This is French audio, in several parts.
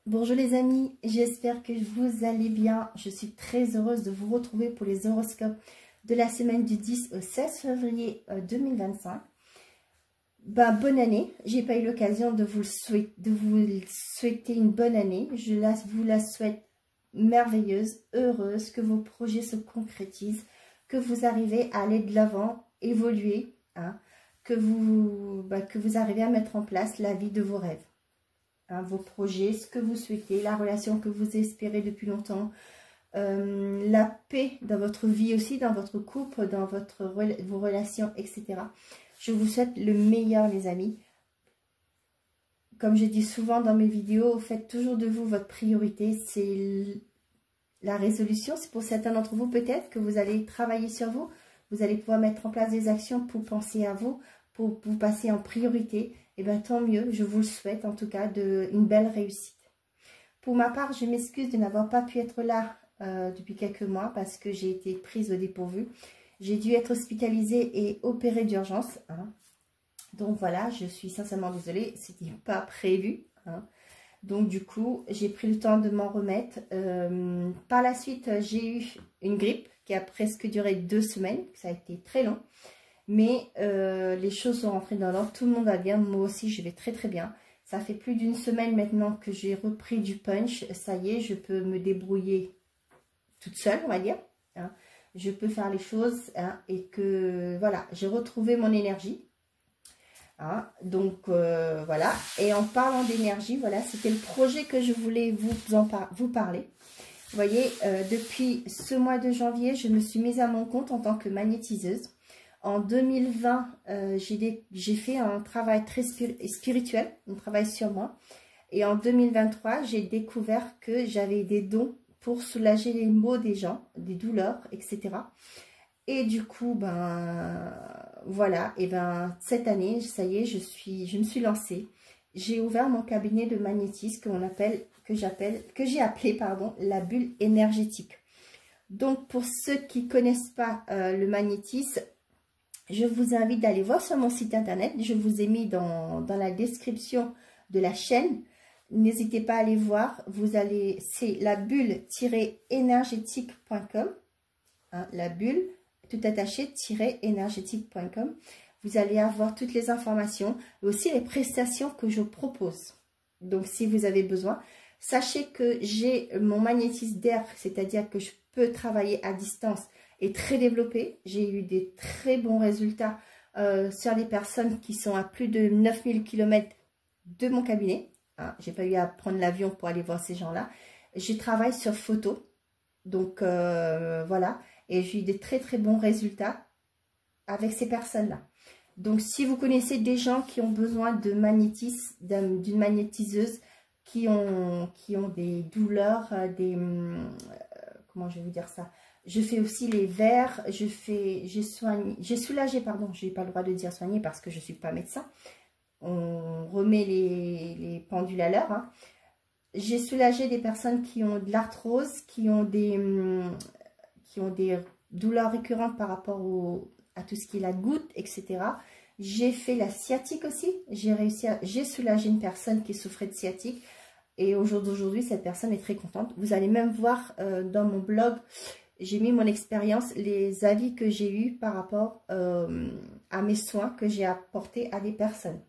Bonjour les amis, j'espère que vous allez bien. Je suis très heureuse de vous retrouver pour les horoscopes de la semaine du 10 au 16 février 2025. Bonne année, j'ai pas eu l'occasion de vous souhaiter une bonne année. Vous la souhaite merveilleuse, heureuse, que vos projets se concrétisent, que vous arrivez à aller de l'avant, évoluer, que vous arrivez à mettre en place la vie de vos rêves. Vos projets, ce que vous souhaitez, la relation que vous espérez depuis longtemps, la paix dans votre vie aussi, dans votre couple, dans vos relations, etc. Je vous souhaite le meilleur les amis. Comme je dis souvent dans mes vidéos, faites toujours de vous votre priorité. C'est la résolution. C'est pour certains d'entre vous peut-être que vous allez travailler sur vous. Vous allez pouvoir mettre en place des actions pour penser à vous, pour vous passer en priorité. Et bien tant mieux, je vous le souhaite en tout cas une belle réussite. Pour ma part, je m'excuse de n'avoir pas pu être là depuis quelques mois parce que j'ai été prise au dépourvu. J'ai dû être hospitalisée et opérée d'urgence. Donc voilà, je suis sincèrement désolée, c'était pas prévu. Donc du coup, j'ai pris le temps de m'en remettre. Par la suite, j'ai eu une grippe qui a presque duré 2 semaines. Ça a été très long. Mais les choses sont rentrées dans l'ordre, tout le monde va bien, moi aussi je vais très très bien. Ça fait plus d'1 semaine maintenant que j'ai repris du punch, ça y est, je peux me débrouiller toute seule, on va dire. Je peux faire les choses et que voilà, j'ai retrouvé mon énergie. Donc voilà, et en parlant d'énergie, voilà, c'était le projet que je voulais vous parler. Vous voyez, depuis ce mois de janvier, je me suis mise à mon compte en tant que magnétiseuse. En 2020, j'ai fait un travail très spirituel, un travail sur moi. Et en 2023, j'ai découvert que j'avais des dons pour soulager les maux des gens, des douleurs, etc. Et du coup, voilà, et cette année, ça y est, je me suis lancée. J'ai ouvert mon cabinet de magnétisme que j'ai appelé la bulle énergétique. Donc, pour ceux qui ne connaissent pas le magnétisme, je vous invite d'aller voir sur mon site internet. Je vous ai mis dans la description de la chaîne. N'hésitez pas à aller voir. C'est la bulle-énergétique.com. La bulle, tout attaché, -énergétique.com. Vous allez avoir toutes les informations, et aussi les prestations que je propose. Donc, si vous avez besoin, sachez que j'ai mon magnétisme d'air, c'est-à-dire que je peux travailler à distance et très développé. J'ai eu des très bons résultats sur les personnes qui sont à plus de 9000 km de mon cabinet. J'ai pas eu à prendre l'avion pour aller voir ces gens-là. Je travaille sur photo. Donc voilà. Et j'ai eu des très très bons résultats avec ces personnes-là. Donc si vous connaissez des gens qui ont besoin de magnétisme, d'une magnétiseuse, qui ont des douleurs, comment je vais vous dire ça, je fais aussi les verres, j'ai soulagé, pardon, je n'ai pas le droit de dire soigner parce que je ne suis pas médecin. On remet les pendules à l'heure. J'ai soulagé des personnes qui ont de l'arthrose, qui ont des douleurs récurrentes par rapport à tout ce qui est la goutte, etc. J'ai fait la sciatique aussi. J'ai soulagé une personne qui souffrait de sciatique. Et au jour d'aujourd'hui, cette personne est très contente. Vous allez même voir dans mon blog, j'ai mis mon expérience, les avis que j'ai eus par rapport à mes soins que j'ai apportés à des personnes.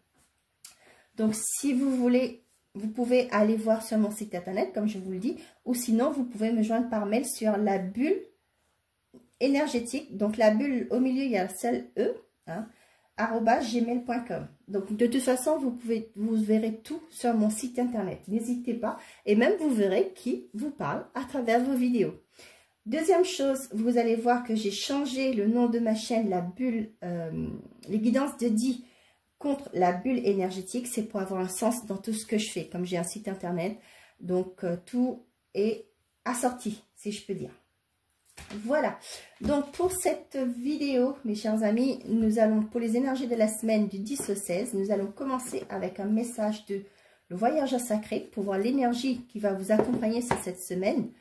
Donc, si vous voulez, vous pouvez aller voir sur mon site internet, comme je vous le dis, ou sinon, vous pouvez me joindre par mail sur la bulle énergétique. Donc, la bulle, au milieu, il y a le seul E, @gmail.com. Donc, de toute façon, vous verrez tout sur mon site internet. N'hésitez pas. Et même, vous verrez qui vous parle à travers vos vidéos. Deuxième chose, vous allez voir que j'ai changé le nom de ma chaîne, la bulle, les guidances de Di contre la bulle énergétique. C'est pour avoir un sens dans tout ce que je fais. Comme j'ai un site internet, donc tout est assorti, si je peux dire. Voilà, donc pour cette vidéo, mes chers amis, nous allons, pour les énergies de la semaine du 10 au 16, nous allons commencer avec un message de le voyageur sacré pour voir l'énergie qui va vous accompagner sur cette semaine.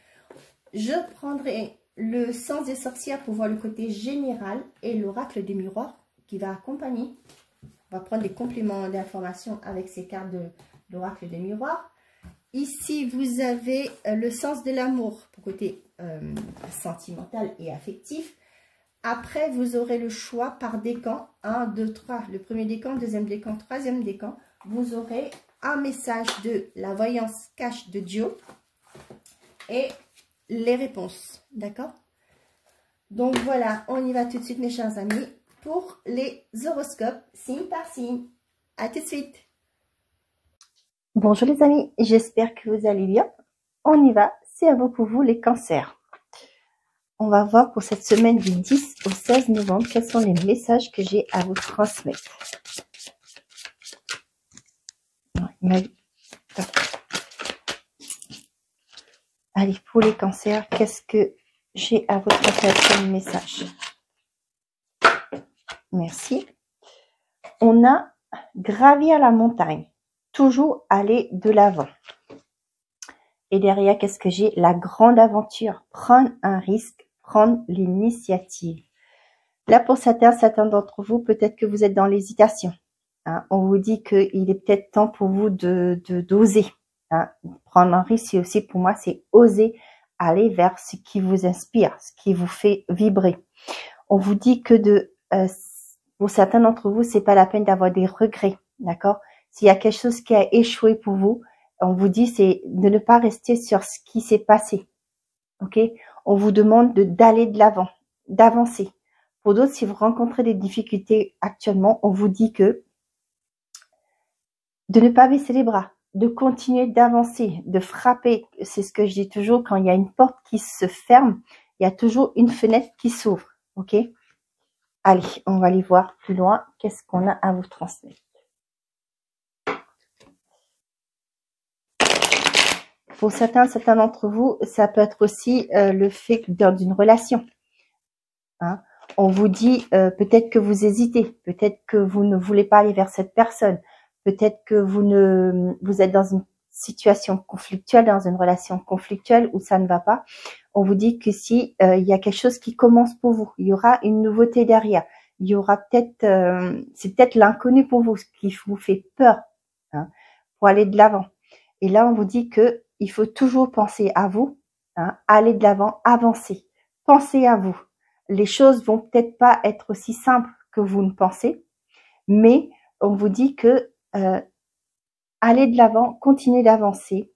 Je prendrai le sens des sorcières pour voir le côté général et l'oracle des miroirs qui va accompagner. On va prendre des compléments d'informations avec ces cartes de l'oracle des miroirs. ici, vous avez le sens de l'amour pour côté sentimental et affectif. Après, vous aurez le choix par décan, 1, 2, 3. Le premier décan, deuxième décan, troisième décan. Vous aurez un message de la voyance cache de Joe et les réponses. D'accord? Donc voilà, on y va tout de suite, mes chers amis, pour les horoscopes, signe par signe. À tout de suite. Bonjour les amis, j'espère que vous allez bien. On y va, c'est à vous pour vous les cancers. On va voir pour cette semaine du 10 au 16 novembre quels sont les messages que j'ai à vous transmettre. Allez, pour les cancers, qu'est-ce que j'ai à vous transmettre comme message? Merci. On a gravir la montagne, toujours aller de l'avant. Et derrière, qu'est-ce que j'ai? La grande aventure, prendre un risque, prendre l'initiative. Là, pour certains d'entre vous, peut-être que vous êtes dans l'hésitation. Hein. On vous dit qu'il est peut-être temps pour vous d'oser. Hein. Prendre un risque, c'est aussi pour moi, c'est oser aller vers ce qui vous inspire, ce qui vous fait vibrer. On vous dit que pour certains d'entre vous, c'est pas la peine d'avoir des regrets, d'accord? S'il y a quelque chose qui a échoué pour vous, on vous dit c'est de ne pas rester sur ce qui s'est passé, ok? On vous demande d'aller de l'avant, d'avancer. Pour d'autres, si vous rencontrez des difficultés actuellement, on vous dit que de ne pas baisser les bras, de continuer d'avancer, de frapper. C'est ce que je dis toujours, quand il y a une porte qui se ferme, il y a toujours une fenêtre qui s'ouvre, ok? Allez, on va aller voir plus loin. Qu'est-ce qu'on a à vous transmettre? Pour certains d'entre vous, ça peut être aussi le fait dans une relation. Hein, on vous dit peut-être que vous hésitez, peut-être que vous ne voulez pas aller vers cette personne, peut-être que vous êtes dans une situation conflictuelle, dans une relation conflictuelle où ça ne va pas. On vous dit que si il y a quelque chose qui commence pour vous, il y aura une nouveauté derrière. Il y aura peut-être, c'est peut-être l'inconnu pour vous, ce qui vous fait peur, hein, pour aller de l'avant. Et là, on vous dit que il faut toujours penser à vous, hein, aller de l'avant, avancer. Pensez à vous. Les choses vont peut-être pas être aussi simples que vous ne pensez, mais on vous dit que aller de l'avant, continuer d'avancer,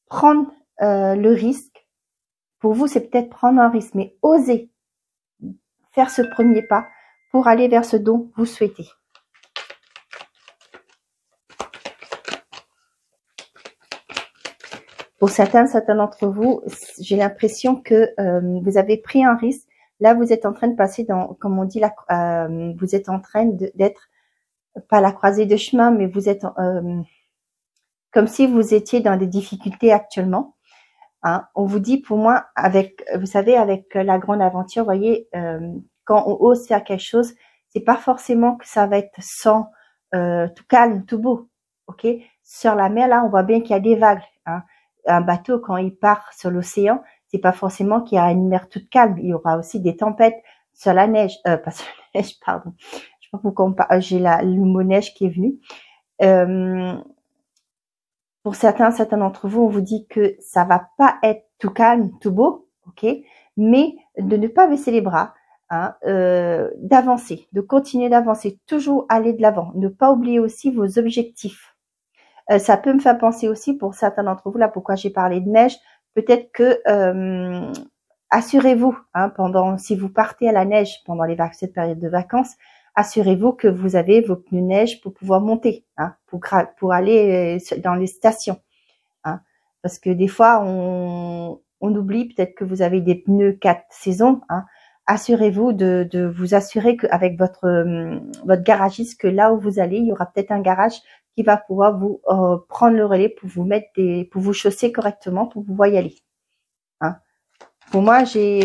prendre le risque. Pour vous, c'est peut-être prendre un risque, mais osez faire ce premier pas pour aller vers ce dont vous souhaitez. Pour certains d'entre vous, j'ai l'impression que vous avez pris un risque. Là, vous êtes en train de passer dans, comme on dit, vous êtes en train d'être, pas la croisée de chemin, mais vous êtes comme si vous étiez dans des difficultés actuellement. Hein. On vous dit, pour moi, vous savez, avec la grande aventure, vous voyez, quand on ose faire quelque chose, c'est pas forcément que ça va être tout calme, tout beau. Ok? Sur la mer, là, on voit bien qu'il y a des vagues. Hein. Un bateau, quand il part sur l'océan, c'est pas forcément qu'il y a une mer toute calme. Il y aura aussi des tempêtes sur la neige, pas sur la neige, pardon. Je sais pas pourquoi j'ai le mot neige qui est venu. Pour certains d'entre vous, on vous dit que ça va pas être tout calme, tout beau, ok, mais de ne pas baisser les bras, hein, d'avancer, de continuer d'avancer, toujours aller de l'avant, ne pas oublier aussi vos objectifs. Ça peut me faire penser aussi pour certains d'entre vous, là pourquoi j'ai parlé de neige, peut-être que assurez-vous, hein, si vous partez à la neige pendant cette période de vacances, assurez-vous que vous avez vos pneus neige pour pouvoir monter, hein, pour aller dans les stations. Hein, parce que des fois, on oublie peut-être que vous avez des pneus 4 saisons. Hein, assurez-vous de vous assurer qu'avec votre garagiste, que là où vous allez, il y aura peut-être un garage qui va pouvoir vous prendre le relais pour vous mettre pour vous chausser correctement, pour pouvoir y aller. Hein. Pour moi, j'ai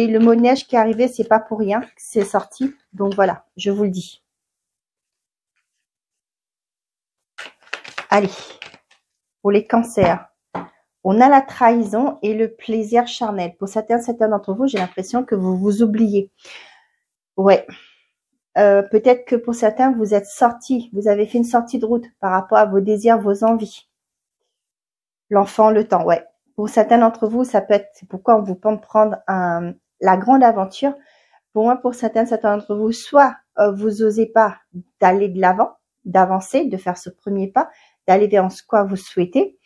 le mot neige qui est arrivé, c'est pas pour rien, c'est sorti. Donc voilà, je vous le dis. Allez, pour les cancers, on a la trahison et le plaisir charnel. Pour certains d'entre vous, j'ai l'impression que vous vous oubliez. Ouais. Peut-être que pour certains, vous êtes sortis, vous avez fait une sortie de route par rapport à vos désirs, vos envies. L'enfant, le temps, ouais. Pour certains d'entre vous, ça peut être, c'est pourquoi on vous peut prendre la grande aventure. Pour moi, pour certains d'entre vous, soit vous osez pas d'aller de l'avant, d'avancer, de faire ce premier pas, d'aller vers ce quoi vous souhaitez,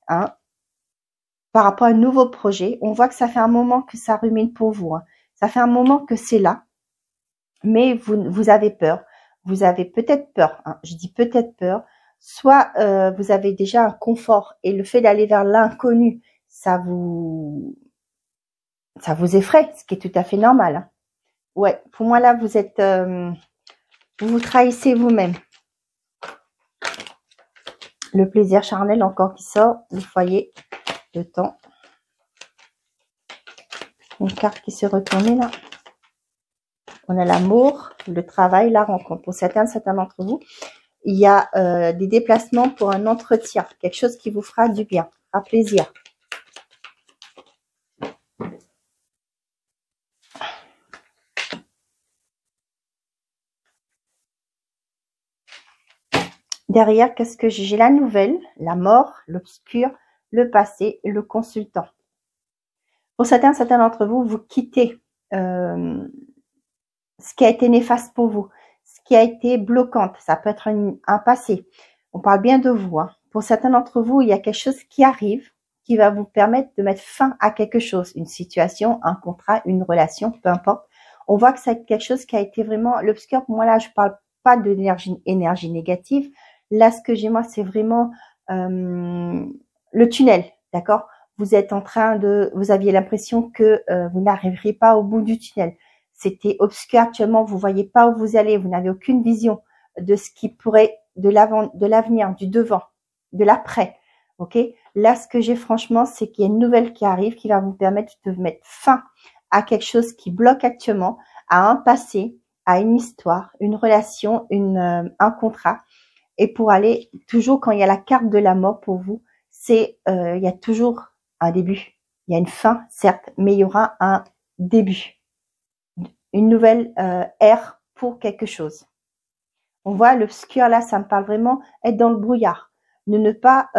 hein, par rapport à un nouveau projet. On voit que ça fait un moment que ça rumine pour vous, hein. Ça fait un moment que c'est là, mais vous avez peur. Vous avez peut-être peur, hein, je dis peut-être peur. Soit vous avez déjà un confort et le fait d'aller vers l'inconnu, ça vous effraie, ce qui est tout à fait normal, hein. Ouais, pour moi là, vous êtes, vous vous trahissez vous-même. Le plaisir charnel encore qui sort, le foyer, le temps. Une carte qui s'est retournée là. On a l'amour, le travail, la rencontre. Pour certains d'entre vous, il y a des déplacements pour un entretien, quelque chose qui vous fera du bien, fera plaisir. Derrière, qu'est-ce que j'ai? La nouvelle, la mort, l'obscur, le passé, le consultant. Pour certains d'entre vous, vous quittez ce qui a été néfaste pour vous, ce qui a été bloquante. Ça peut être un passé. On parle bien de vous, hein. Pour certains d'entre vous, il y a quelque chose qui arrive qui va vous permettre de mettre fin à quelque chose, une situation, un contrat, une relation, peu importe. On voit que c'est quelque chose qui a été vraiment l'obscur. Pour moi, là, je parle pas de énergie négative. Là, ce que j'ai moi, c'est vraiment le tunnel, d'accord? Vous êtes en train de, vous aviez l'impression que vous n'arriveriez pas au bout du tunnel. C'était obscur actuellement, vous voyez pas où vous allez, vous n'avez aucune vision de ce qui pourrait, de l'avant, de l'avenir, du devant, de l'après. Ok? Là, ce que j'ai franchement, c'est qu'il y a une nouvelle qui arrive qui va vous permettre de mettre fin à quelque chose qui bloque actuellement, à un passé, à une histoire, une relation, un contrat. Et pour aller toujours quand il y a la carte de la mort pour vous, c'est il y a toujours un début. Il y a une fin, certes, mais il y aura un début. Une nouvelle ère pour quelque chose. On voit l'obscur là, ça me parle vraiment être dans le brouillard. Ne pas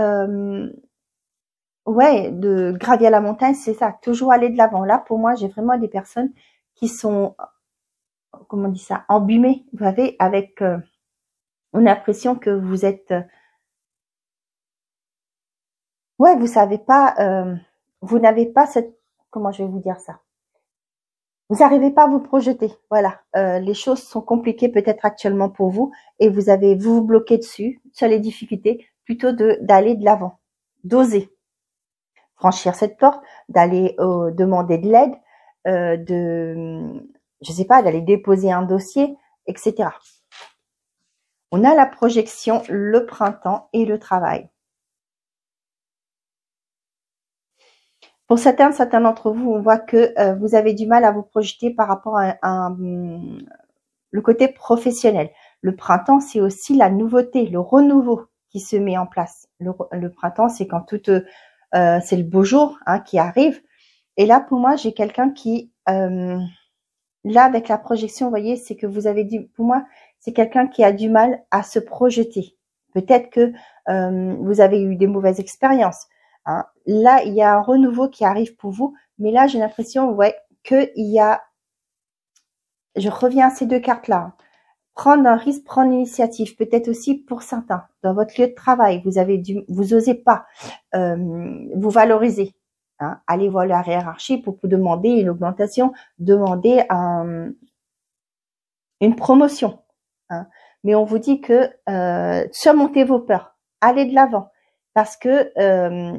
ouais, de gravir la montagne, c'est ça, toujours aller de l'avant. Là, pour moi, j'ai vraiment des personnes qui sont, comment on dit ça, embumées, vous savez, avec on a l'impression que vous êtes, ouais, vous savez pas, vous n'avez pas cette, comment je vais vous dire ça, vous n'arrivez pas à vous projeter, voilà. Les choses sont compliquées peut-être actuellement pour vous et vous vous bloquez dessus, sur les difficultés, plutôt d'aller de l'avant, d'oser franchir cette porte, d'aller demander de l'aide, je sais pas, d'aller déposer un dossier, etc. On a la projection, le printemps et le travail. Pour certains d'entre vous, on voit que vous avez du mal à vous projeter par rapport à le côté professionnel. Le printemps, c'est aussi la nouveauté, le renouveau qui se met en place. Le printemps, c'est quand c'est le beau jour, hein, qui arrive. Et là, pour moi, j'ai quelqu'un qui, là, avec la projection, vous voyez, c'est que vous avez pour moi, c'est quelqu'un qui a du mal à se projeter. Peut-être que vous avez eu des mauvaises expériences, hein. Là, il y a un renouveau qui arrive pour vous, mais là, j'ai l'impression, ouais, qu'il y a, je reviens à ces deux cartes-là, hein. Prendre un risque, prendre l'initiative, peut-être aussi pour certains, dans votre lieu de travail, vous osez pas vous valoriser, hein. Allez voir la hiérarchie pour vous demander une augmentation, demander une promotion, hein. Mais on vous dit que surmontez vos peurs, allez de l'avant, parce que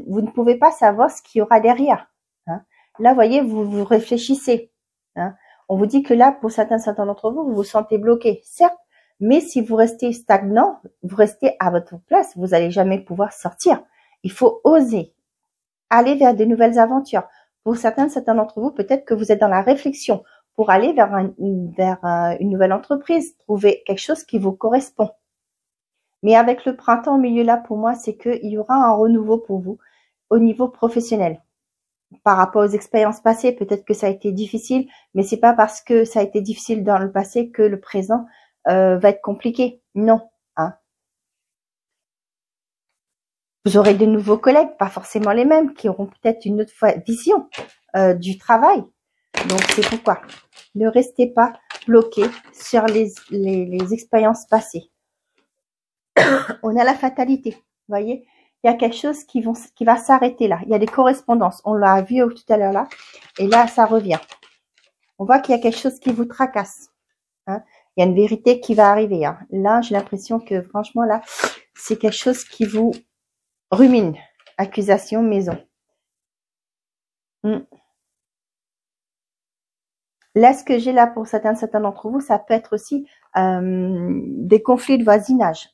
vous ne pouvez pas savoir ce qu'il y aura derrière, hein. Là, vous voyez, vous réfléchissez, hein. On vous dit que là, pour certains d'entre vous, vous vous sentez bloqué, certes, mais si vous restez stagnant, vous restez à votre place, vous n'allez jamais pouvoir sortir. Il faut oser aller vers de nouvelles aventures. Pour certains d'entre vous, peut-être que vous êtes dans la réflexion pour aller vers une nouvelle entreprise, trouver quelque chose qui vous correspond. Mais avec le printemps au milieu là, pour moi, c'est qu'il y aura un renouveau pour vous au niveau professionnel. Par rapport aux expériences passées, peut-être que ça a été difficile, mais c'est pas parce que ça a été difficile dans le passé que le présent va être compliqué. Non, hein. Vous aurez de nouveaux collègues, pas forcément les mêmes, qui auront peut-être une autre vision du travail. Donc, c'est pourquoi ne restez pas bloqué sur les expériences passées. On a la fatalité, vous voyez. Il y a quelque chose qui va s'arrêter là. Il y a des correspondances. On l'a vu tout à l'heure là. Et là, ça revient. On voit qu'il y a quelque chose qui vous tracasse. Hein. Il y a une vérité qui va arriver. Hein. Là, j'ai l'impression que franchement, là, c'est quelque chose qui vous rumine. Accusation, maison. Là, ce que j'ai là pour certains d'entre vous, ça peut être aussi des conflits de voisinage.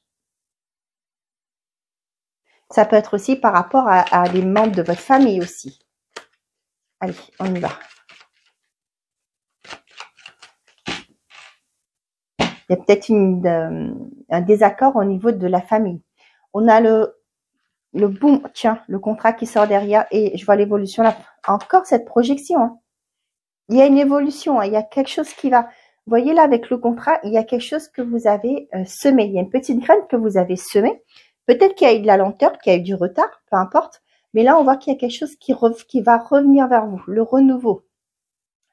Ça peut être aussi par rapport à des membres de votre famille aussi. Allez, on y va. Il y a peut-être un désaccord au niveau de la famille. On a le boom, tiens, le contrat qui sort derrière et je vois l'évolution là. Encore cette projection. Hein. Il y a une évolution, hein. Il y a quelque chose qui va... Vous voyez là avec le contrat, il y a quelque chose que vous avez semé. Il y a une petite graine que vous avez semée. Peut-être qu'il y a eu de la lenteur, qu'il y a eu du retard, peu importe. Mais là, on voit qu'il y a quelque chose qui va revenir vers vous, le renouveau.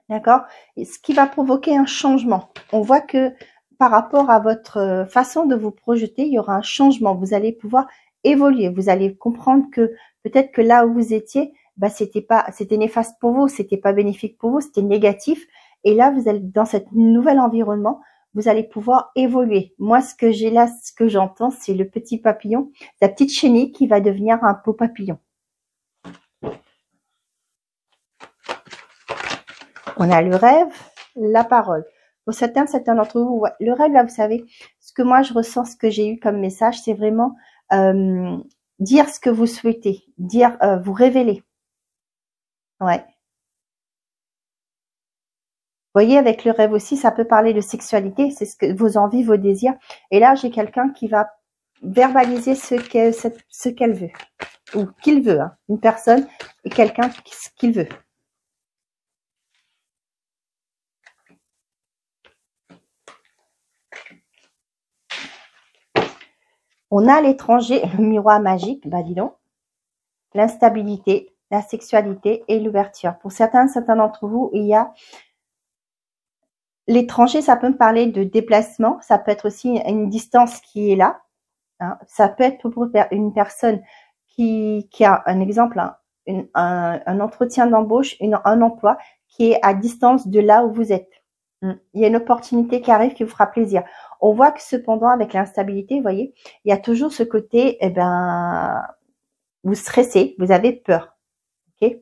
D'accord? Ce qui va provoquer un changement. On voit que par rapport à votre façon de vous projeter, il y aura un changement. Vous allez pouvoir évoluer. Vous allez comprendre que peut-être que là où vous étiez, bah, c'était néfaste pour vous, c'était pas bénéfique pour vous, c'était négatif. Et là, vous allez dans cet nouvel environnement, vous allez pouvoir évoluer. Moi, ce que j'ai là, ce que j'entends, c'est le petit papillon, la petite chenille qui va devenir un beau papillon. On a le rêve, la parole. Pour certains d'entre vous, ouais, le rêve, là, vous savez, ce que moi, je ressens, ce que j'ai eu comme message, c'est vraiment dire ce que vous souhaitez, dire, vous révéler. Ouais. Vous voyez, avec le rêve aussi, ça peut parler de sexualité, c'est ce que vos envies, vos désirs. Et là, j'ai quelqu'un qui va verbaliser ce qu'elle veut, ou qu'il veut. Hein. Une personne et quelqu'un qu'il veut. On a l'étranger, le miroir magique, bah dis donc, l'instabilité, la sexualité et l'ouverture. Pour certains d'entre vous, il y a l'étranger, ça peut me parler de déplacement, ça peut être aussi une distance qui est là. Hein. Ça peut être pour une personne qui a un exemple, hein, un entretien d'embauche, un emploi qui est à distance de là où vous êtes. Il y a une opportunité qui arrive qui vous fera plaisir. On voit que cependant, avec l'instabilité, vous voyez, il y a toujours ce côté, eh ben, vous stressez, vous avez peur. Ok?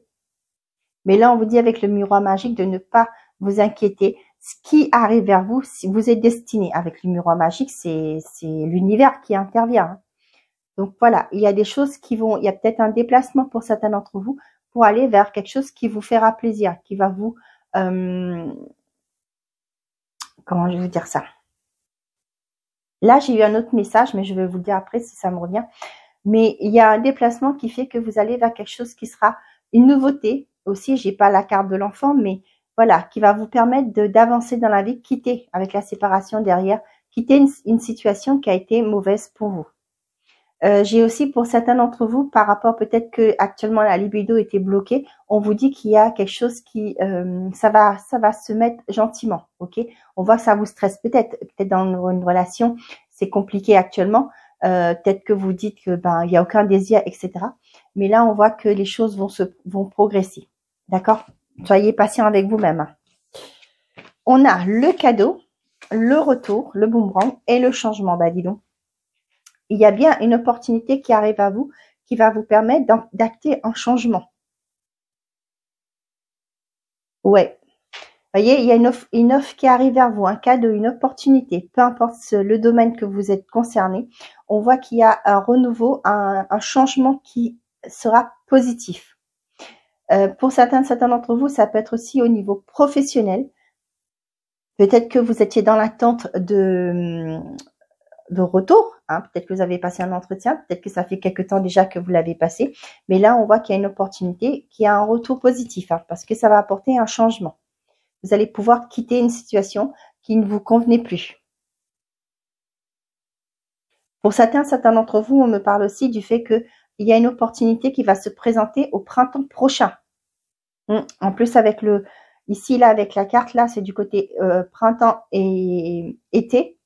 Mais là, on vous dit avec le miroir magique de ne pas vous inquiéter. Ce qui arrive vers vous, si vous êtes destiné avec le miroir magique, c'est l'univers qui intervient. Hein. Donc voilà, il y a des choses qui vont, il y a peut-être un déplacement pour certains d'entre vous pour aller vers quelque chose qui vous fera plaisir, qui va vous, comment je vais vous dire ça? Là, j'ai eu un autre message, mais je vais vous le dire après si ça me revient. Mais il y a un déplacement qui fait que vous allez vers quelque chose qui sera une nouveauté. Aussi, j'ai pas la carte de l'enfant, mais voilà, qui va vous permettre d'avancer dans la vie, quitter avec la séparation derrière, quitter une situation qui a été mauvaise pour vous. J'ai aussi pour certains d'entre vous, par rapport peut-être que actuellement la libido était bloquée, on vous dit qu'il y a quelque chose qui, ça va se mettre gentiment, ok? On voit que ça vous stresse peut-être dans une relation, c'est compliqué actuellement. Peut-être que vous dites que ben il y a aucun désir, etc. Mais là, on voit que les choses vont progresser, d'accord? Soyez patient avec vous-même. On a le cadeau, le retour, le boomerang et le changement. Bah dis donc. Il y a bien une opportunité qui arrive à vous, qui va vous permettre d'acter un changement. Ouais. Vous voyez, il y a une offre qui arrive vers vous, un cadeau, une opportunité, peu importe le domaine que vous êtes concerné. On voit qu'il y a un renouveau, un changement qui sera positif. Pour certains d'entre vous, ça peut être aussi au niveau professionnel. Peut-être que vous étiez dans l'attente de retour, hein. Peut-être que vous avez passé un entretien, peut-être que ça fait quelque temps déjà que vous l'avez passé, mais là on voit qu'il y a une opportunité, qui a un retour positif, hein, parce que ça va apporter un changement. Vous allez pouvoir quitter une situation qui ne vous convenait plus. Pour certains d'entre vous, on me parle aussi du fait que il y a une opportunité qui va se présenter au printemps prochain. En plus, avec ici, là, avec la carte, là, c'est du côté printemps et été.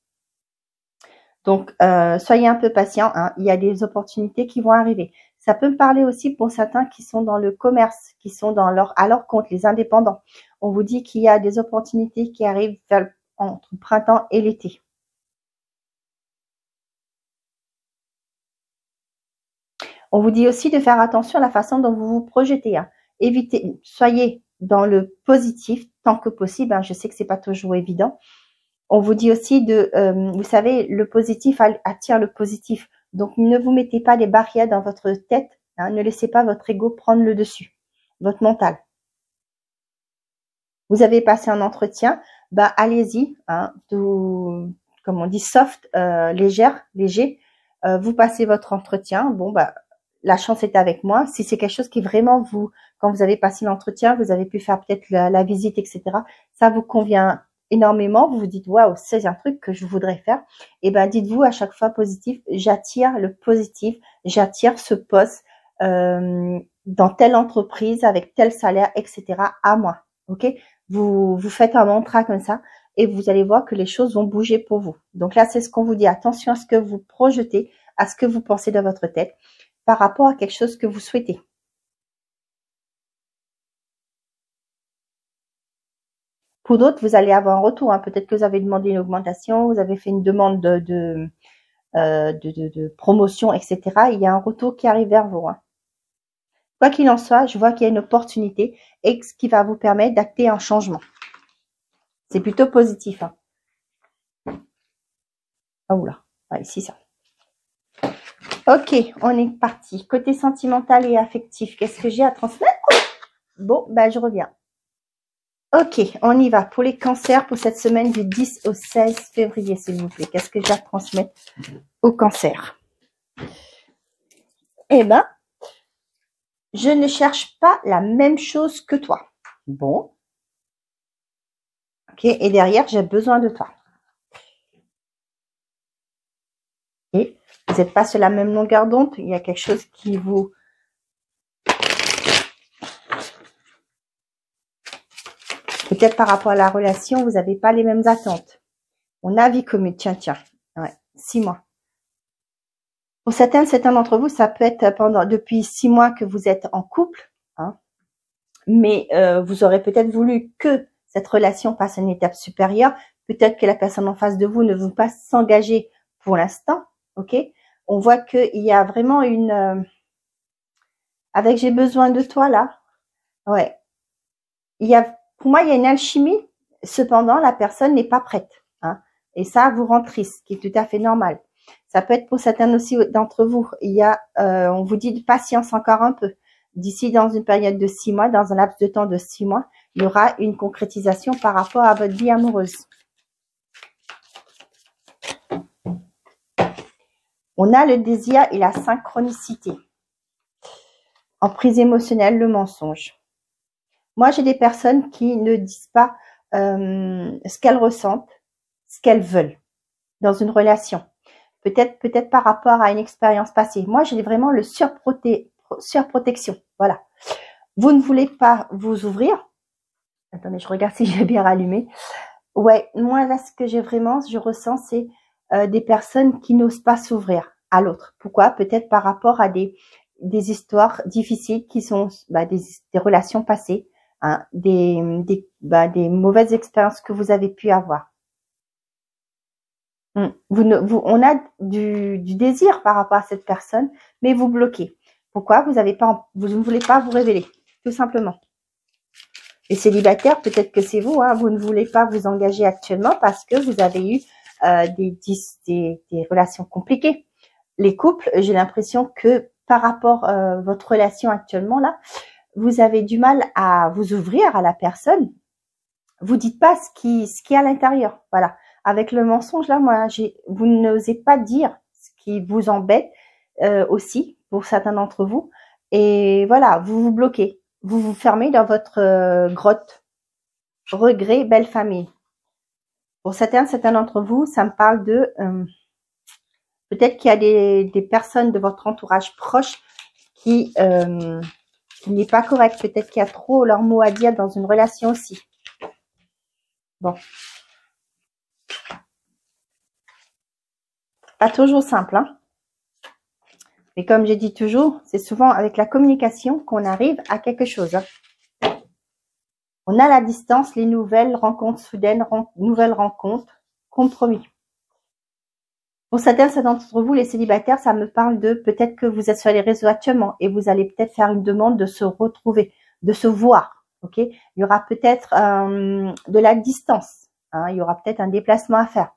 Donc, soyez un peu patient, hein. Il y a des opportunités qui vont arriver. Ça peut me parler aussi pour certains qui sont dans le commerce, qui sont à leur compte, les indépendants. On vous dit qu'il y a des opportunités qui arrivent entre le printemps et l'été. On vous dit aussi de faire attention à la façon dont vous vous projetez, hein. Évitez, soyez dans le positif tant que possible, hein. Je sais que c'est pas toujours évident. On vous dit aussi vous savez, le positif attire le positif. Donc, ne vous mettez pas des barrières dans votre tête, hein. Ne laissez pas votre ego prendre le dessus, votre mental. Vous avez passé un entretien, bah allez-y, hein, comme on dit, soft, léger. Vous passez votre entretien, bon bah la chance est avec moi. Si c'est quelque chose qui vraiment quand vous avez passé l'entretien, vous avez pu faire peut-être la visite, etc. Ça vous convient énormément. Vous vous dites waouh, c'est un truc que je voudrais faire. Et ben dites-vous à chaque fois positif. J'attire le positif. J'attire ce poste dans telle entreprise avec tel salaire, etc. à moi. Ok, vous faites un mantra comme ça et vous allez voir que les choses vont bouger pour vous. Donc là, c'est ce qu'on vous dit. Attention à ce que vous projetez, à ce que vous pensez dans votre tête par rapport à quelque chose que vous souhaitez. Pour d'autres, vous allez avoir un retour, hein. Peut-être que vous avez demandé une augmentation, vous avez fait une demande de promotion, etc. Il y a un retour qui arrive vers vous, hein. Quoi qu'il en soit, je vois qu'il y a une opportunité et ce qui va vous permettre d'acter un changement. C'est plutôt positif, hein. Ah oula, ouais, ici ça. Ok, on est parti. Côté sentimental et affectif, qu'est-ce que j'ai à transmettre? Bon, ben je reviens. Ok, on y va. Pour les cancers, pour cette semaine du 10 au 16 février, s'il vous plaît. Qu'est-ce que j'ai à transmettre au cancer? Eh ben, je ne cherche pas la même chose que toi. Bon. Ok, et derrière, j'ai besoin de toi. Et vous n'êtes pas sur la même longueur d'onde. Il y a quelque chose qui vous... Peut-être par rapport à la relation, vous n'avez pas les mêmes attentes. On a vie commune. Tiens. Ouais, 6 mois. Pour certains d'entre vous, ça peut être depuis 6 mois que vous êtes en couple, hein, mais vous aurez peut-être voulu que cette relation passe à une étape supérieure. Peut-être que la personne en face de vous ne veut pas s'engager pour l'instant, ok? On voit qu'il y a vraiment avec j'ai besoin de toi là, ouais. Pour moi, il y a une alchimie. Cependant, la personne n'est pas prête, hein, et ça vous rend triste, ce qui est tout à fait normal. Ça peut être pour certains aussi d'entre vous. On vous dit de patience encore un peu. D'ici dans une période de 6 mois, dans un laps de temps de 6 mois, il y aura une concrétisation par rapport à votre vie amoureuse. On a le désir et la synchronicité. Emprise émotionnelle, le mensonge. Moi, j'ai des personnes qui ne disent pas ce qu'elles ressentent, ce qu'elles veulent dans une relation. Peut-être par rapport à une expérience passée. Moi, j'ai vraiment le surprotection. Voilà. Vous ne voulez pas vous ouvrir. Attendez, je regarde si j'ai bien rallumé. Ouais, moi, là, ce que je ressens, c'est des personnes qui n'osent pas s'ouvrir à l'autre. Pourquoi? Peut-être par rapport à des histoires difficiles qui sont des relations passées, hein, des mauvaises expériences que vous avez pu avoir. On a du désir par rapport à cette personne, mais vous bloquez. Pourquoi? Vous ne voulez pas vous révéler, tout simplement. Les célibataires, peut-être que c'est vous, hein, vous ne voulez pas vous engager actuellement parce que vous avez eu des relations compliquées. Les couples, j'ai l'impression que par rapport à votre relation actuellement là, vous avez du mal à vous ouvrir à la personne. Vous dites pas ce qui est à l'intérieur, voilà. Avec le mensonge là, vous n'osez pas dire ce qui vous embête aussi pour certains d'entre vous. Et voilà, vous vous bloquez, vous vous fermez dans votre grotte. Regret, belle famille. Pour certains d'entre vous, ça me parle de peut-être qu'il y a des personnes de votre entourage proche qui n'est pas correct. Peut-être qu'il y a trop leur mot à dire dans une relation aussi. Bon. Pas toujours simple, hein. Mais comme j'ai dit toujours, c'est souvent avec la communication qu'on arrive à quelque chose, hein. On a la distance, les nouvelles rencontres soudaines, nouvelles rencontres, compromis. Pour certains d'entre vous, les célibataires, ça me parle de peut-être que vous êtes sur les réseaux actuellement et vous allez peut-être faire une demande de se retrouver, de se voir. Ok, il y aura peut-être de la distance, hein, il y aura peut-être un déplacement à faire.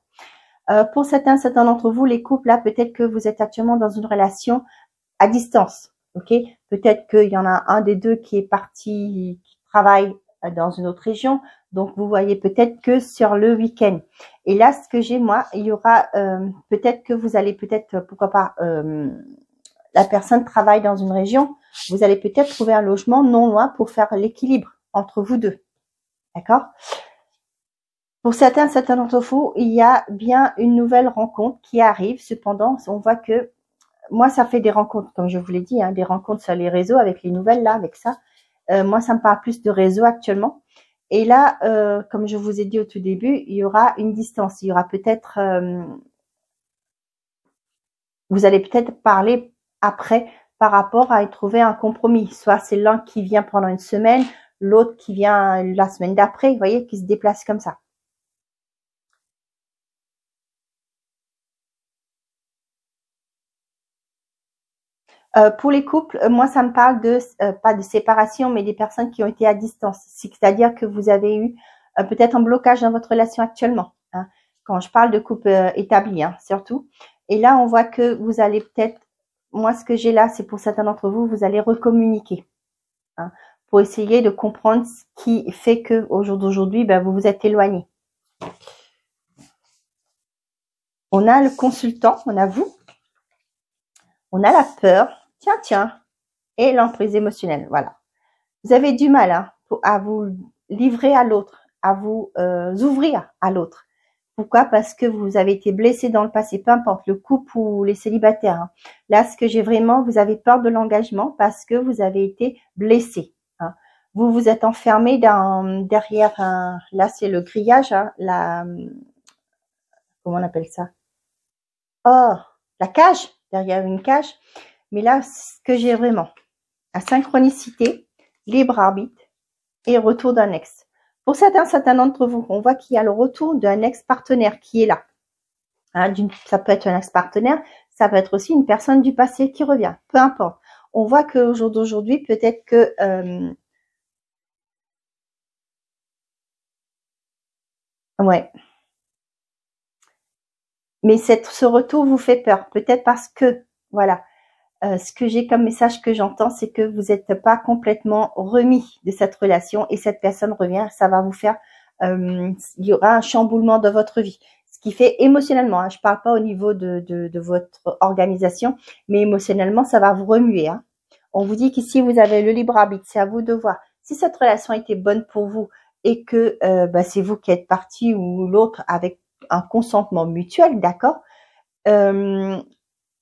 Pour certains d'entre vous, les couples, là, peut-être que vous êtes actuellement dans une relation à distance. Ok, peut-être qu'il y en a un des deux qui est parti, qui travaille dans une autre région, donc vous voyez peut-être que sur le week-end. Et là, ce que j'ai moi, il y aura peut-être que vous allez peut-être, pourquoi pas, la personne travaille dans une région, vous allez peut-être trouver un logement non loin pour faire l'équilibre entre vous deux. D'accord? Pour certains d'entre vous, il y a bien une nouvelle rencontre qui arrive. Cependant, on voit que moi, ça fait des rencontres, comme je vous l'ai dit, hein, des rencontres sur les réseaux avec les nouvelles là, avec ça. Moi, ça me parle plus de réseau actuellement. Et là, comme je vous ai dit au tout début, il y aura une distance. Il y aura peut-être, vous allez peut-être parler après par rapport à y trouver un compromis. Soit c'est l'un qui vient pendant une semaine, l'autre qui vient la semaine d'après, vous voyez, qui se déplace comme ça. Pour les couples, moi, ça me parle de, pas de séparation, mais des personnes qui ont été à distance. C'est-à-dire que vous avez eu peut-être un blocage dans votre relation actuellement. Hein, quand je parle de couple établi, hein, surtout. Et là, on voit que vous allez peut-être, moi, ce que j'ai là, c'est pour certains d'entre vous, vous allez recommuniquer. Hein, pour essayer de comprendre ce qui fait que au jour d'aujourd'hui, ben, vous vous êtes éloigné. On a le consultant, on a vous. On a la peur. Tiens, et l'emprise émotionnelle, voilà. Vous avez du mal hein, à vous livrer à l'autre, à vous ouvrir à l'autre. Pourquoi? Parce que vous avez été blessé dans le passé, peu importe le couple ou les célibataires. Hein. Là, ce que j'ai vraiment, vous avez peur de l'engagement parce que vous avez été blessé. Hein. Vous vous êtes enfermé derrière un, là c'est le grillage, hein, comment on appelle ça? Oh, la cage, derrière une cage. Mais là, ce que j'ai vraiment, la synchronicité, libre arbitre et retour d'un ex. Pour certains d'entre vous, on voit qu'il y a le retour d'un ex-partenaire qui est là. Hein, ça peut être un ex-partenaire, ça peut être aussi une personne du passé qui revient, peu importe. On voit qu'au jour d'aujourd'hui, peut-être que ouais. Mais ce retour vous fait peur, peut-être parce que, voilà, ce que j'ai comme message que j'entends, c'est que vous n'êtes pas complètement remis de cette relation et cette personne revient, ça va vous faire, il y aura un chamboulement de votre vie. Ce qui fait émotionnellement, hein, je parle pas au niveau de votre organisation, mais émotionnellement, ça va vous remuer. Hein. On vous dit qu'ici, vous avez le libre arbitre, c'est à vous de voir. Si cette relation était bonne pour vous et que bah, c'est vous qui êtes parti ou l'autre avec un consentement mutuel, d'accord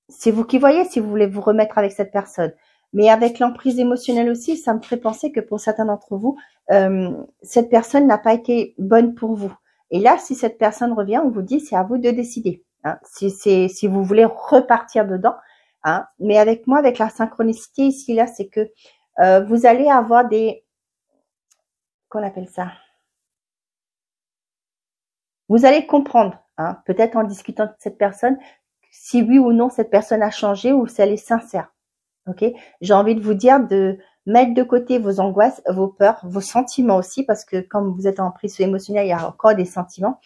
c'est vous qui voyez si vous voulez vous remettre avec cette personne. Mais avec l'emprise émotionnelle aussi, ça me ferait penser que pour certains d'entre vous, cette personne n'a pas été bonne pour vous. Et là, si cette personne revient, on vous dit c'est à vous de décider. Hein, si vous voulez repartir dedans. Hein, mais avec moi, avec la synchronicité ici, là, c'est que vous allez avoir des... Qu'on appelle ça? Vous allez comprendre, hein, peut-être en discutant de cette personne, si oui ou non cette personne a changé ou si elle est sincère. Ok, j'ai envie de vous dire de mettre de côté vos angoisses, vos peurs, vos sentiments aussi, parce que comme vous êtes en prise émotionnelle, il y a encore des sentiments.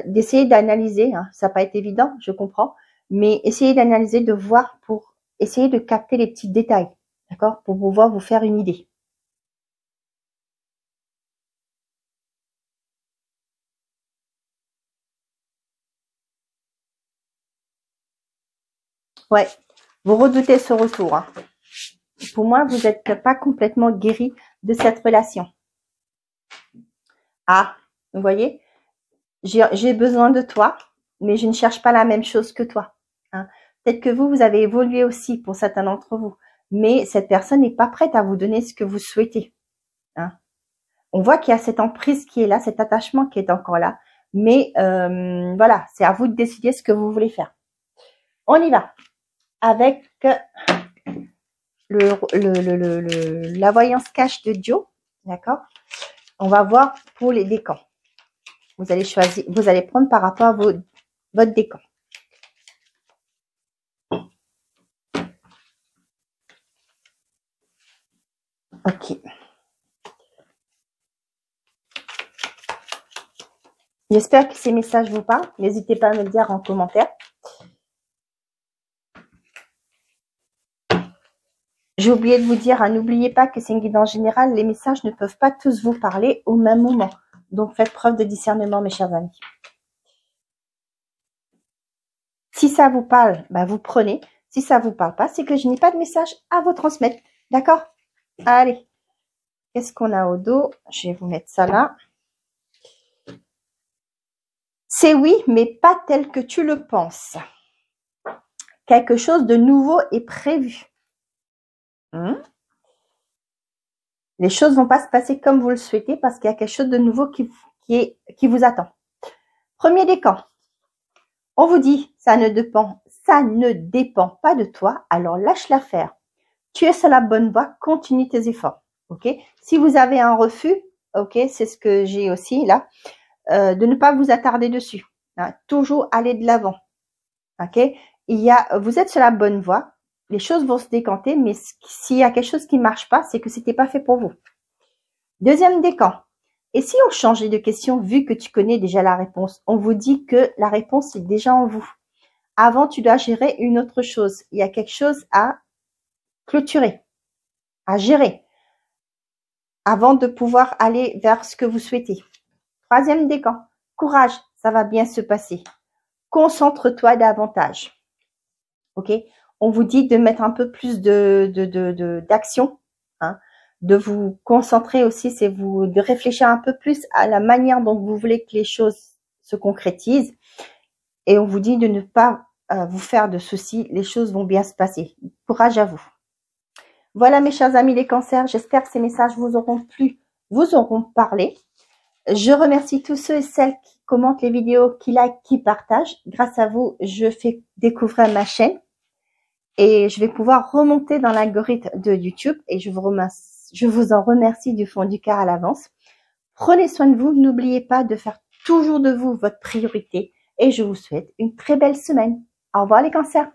D'essayer d'analyser, hein, ça n'a pas été évident, je comprends, mais essayez d'analyser, de voir pour essayer de capter les petits détails, d'accord, pour pouvoir vous faire une idée. Ouais, vous redoutez ce retour. Hein. Pour moi, vous n'êtes pas complètement guéri de cette relation. Ah, vous voyez, j'ai besoin de toi, mais je ne cherche pas la même chose que toi. Hein. Peut-être que vous avez évolué aussi pour certains d'entre vous. mais cette personne n'est pas prête à vous donner ce que vous souhaitez. Hein. On voit qu'il y a cette emprise qui est là, cet attachement qui est encore là, mais voilà, c'est à vous de décider ce que vous voulez faire. On y va avec la voyance cash de Dio, d'accord? On va voir pour les décans. Vous allez choisir, vous allez prendre par rapport à votre décan. Ok. J'espère que ces messages vous parlent. N'hésitez pas à me le dire en commentaire. J'ai oublié de vous dire, hein, n'oubliez pas que c'est une guide en général, les messages ne peuvent pas tous vous parler au même moment. Donc, faites preuve de discernement, mes chers amis. Si ça vous parle, bah, vous prenez. Si ça vous parle pas, c'est que je n'ai pas de message à vous transmettre. D'accord? Allez. Qu'est-ce qu'on a au dos? Je vais vous mettre ça là. C'est oui, mais pas tel que tu le penses. Quelque chose de nouveau est prévu. Les choses vont pas se passer comme vous le souhaitez parce qu'il y a quelque chose de nouveau qui vous attend. Premier décan. On vous dit, ça ne dépend pas de toi, alors lâche l'affaire. Tu es sur la bonne voie, continue tes efforts. Ok. Si vous avez un refus, ok, c'est ce que j'ai aussi là, de ne pas vous attarder dessus. Hein, toujours aller de l'avant. Ok. Vous êtes sur la bonne voie. Les choses vont se décanter, mais s'il y a quelque chose qui marche pas, c'est que c'était pas fait pour vous. Deuxième décan. Et si on changeait de question, vu que tu connais déjà la réponse, on vous dit que la réponse est déjà en vous. Avant, tu dois gérer une autre chose. Il y a quelque chose à clôturer, à gérer, avant de pouvoir aller vers ce que vous souhaitez. Troisième décan. Courage, ça va bien se passer. Concentre-toi davantage. Ok? On vous dit de mettre un peu plus d'action, hein, de vous concentrer aussi, de réfléchir un peu plus à la manière dont vous voulez que les choses se concrétisent. Et on vous dit de ne pas vous faire de soucis, les choses vont bien se passer. Courage à vous. Voilà mes chers amis les cancers, j'espère que ces messages vous auront plu, vous auront parlé. Je remercie tous ceux et celles qui commentent les vidéos, qui likent, qui partagent. Grâce à vous, je fais découvrir ma chaîne. Et je vais pouvoir remonter dans l'algorithme de YouTube et je vous en remercie du fond du cœur à l'avance. Prenez soin de vous, n'oubliez pas de faire toujours de vous votre priorité et je vous souhaite une très belle semaine. Au revoir les cancers.